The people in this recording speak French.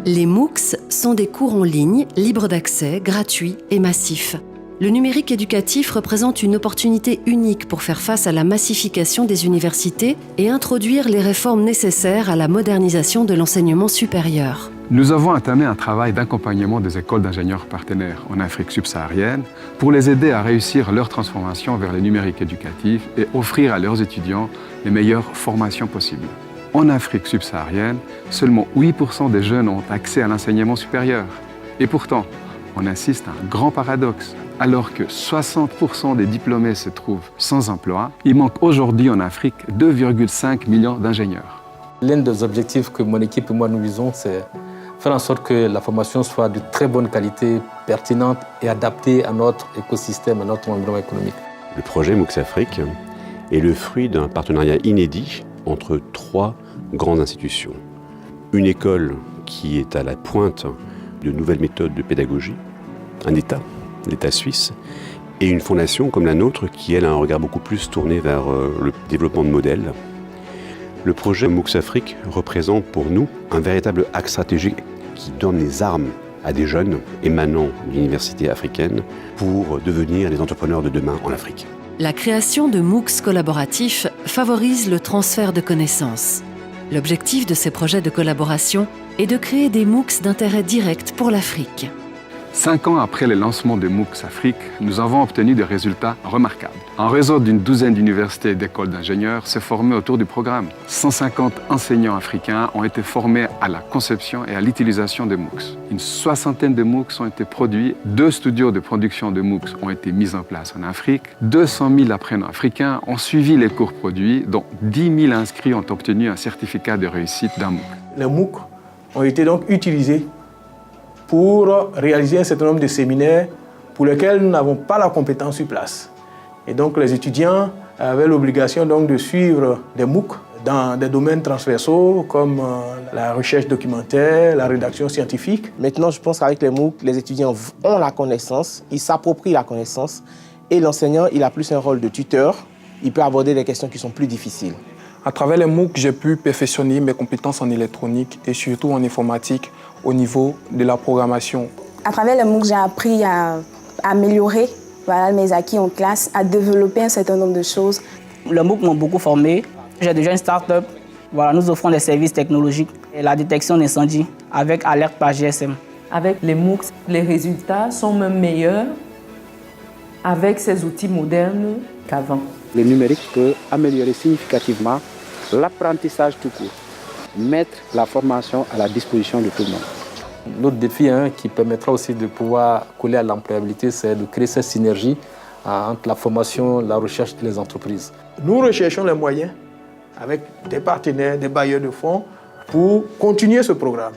Les MOOCs sont des cours en ligne, libres d'accès, gratuits et massifs. Le numérique éducatif représente une opportunité unique pour faire face à la massification des universités et introduire les réformes nécessaires à la modernisation de l'enseignement supérieur. Nous avons entamé un travail d'accompagnement des écoles d'ingénieurs partenaires en Afrique subsaharienne pour les aider à réussir leur transformation vers le numérique éducatif et offrir à leurs étudiants les meilleures formations possibles. En Afrique subsaharienne, seulement 8% des jeunes ont accès à l'enseignement supérieur. Et pourtant, on assiste à un grand paradoxe. Alors que 60% des diplômés se trouvent sans emploi, il manque aujourd'hui en Afrique 2,5 millions d'ingénieurs. L'un des objectifs que mon équipe et moi nous visons, c'est faire en sorte que la formation soit de très bonne qualité, pertinente et adaptée à notre écosystème, à notre environnement économique. Le projet MOOCs Afrique est le fruit d'un partenariat inédit entre 3 grandes institutions. Une école qui est à la pointe de nouvelles méthodes de pédagogie, un État, l'État suisse, et une fondation comme la nôtre qui, elle, a un regard beaucoup plus tourné vers le développement de modèles. Le projet MOOCs Afrique représente pour nous un véritable axe stratégique qui donne les armes à des jeunes émanant de l'université africaine pour devenir les entrepreneurs de demain en Afrique. La création de MOOCs collaboratifs favorise le transfert de connaissances. L'objectif de ces projets de collaboration est de créer des MOOCs d'intérêt direct pour l'Afrique. 5 ans après le lancement de MOOCs Afrique, nous avons obtenu des résultats remarquables. Un réseau d'une douzaine d'universités et d'écoles d'ingénieurs s'est formé autour du programme. 150 enseignants africains ont été formés à la conception et à l'utilisation des MOOCs. Une soixantaine de MOOCs ont été produits, 2 studios de production de MOOCs ont été mis en place en Afrique, 200 000 apprenants africains ont suivi les cours produits, dont 10 000 inscrits ont obtenu un certificat de réussite d'un MOOC. Les MOOC ont été donc utilisés pour réaliser un certain nombre de séminaires pour lesquels nous n'avons pas la compétence sur place. Et donc les étudiants avaient l'obligation donc de suivre des MOOC dans des domaines transversaux comme la recherche documentaire, la rédaction scientifique. Maintenant, je pense qu'avec les MOOC, les étudiants ont la connaissance, ils s'approprient la connaissance et l'enseignant, il a plus un rôle de tuteur, il peut aborder des questions qui sont plus difficiles. À travers les MOOC, j'ai pu perfectionner mes compétences en électronique et surtout en informatique au niveau de la programmation. À travers les MOOC, j'ai appris à améliorer mes acquis en classe, à développer un certain nombre de choses. Les MOOC m'ont beaucoup formé. J'ai déjà une start-up. Nous offrons des services technologiques et la détection d'incendie avec alerte par GSM. Avec les MOOC, les résultats sont même meilleurs avec ces outils modernes qu'avant. Le numérique peut améliorer significativement l'apprentissage tout court, mettre la formation à la disposition de tout le monde. L'autre défi qui permettra aussi de pouvoir coller à l'employabilité, c'est de créer cette synergie entre la formation, la recherche et les entreprises. Nous recherchons les moyens avec des partenaires, des bailleurs de fonds pour continuer ce programme.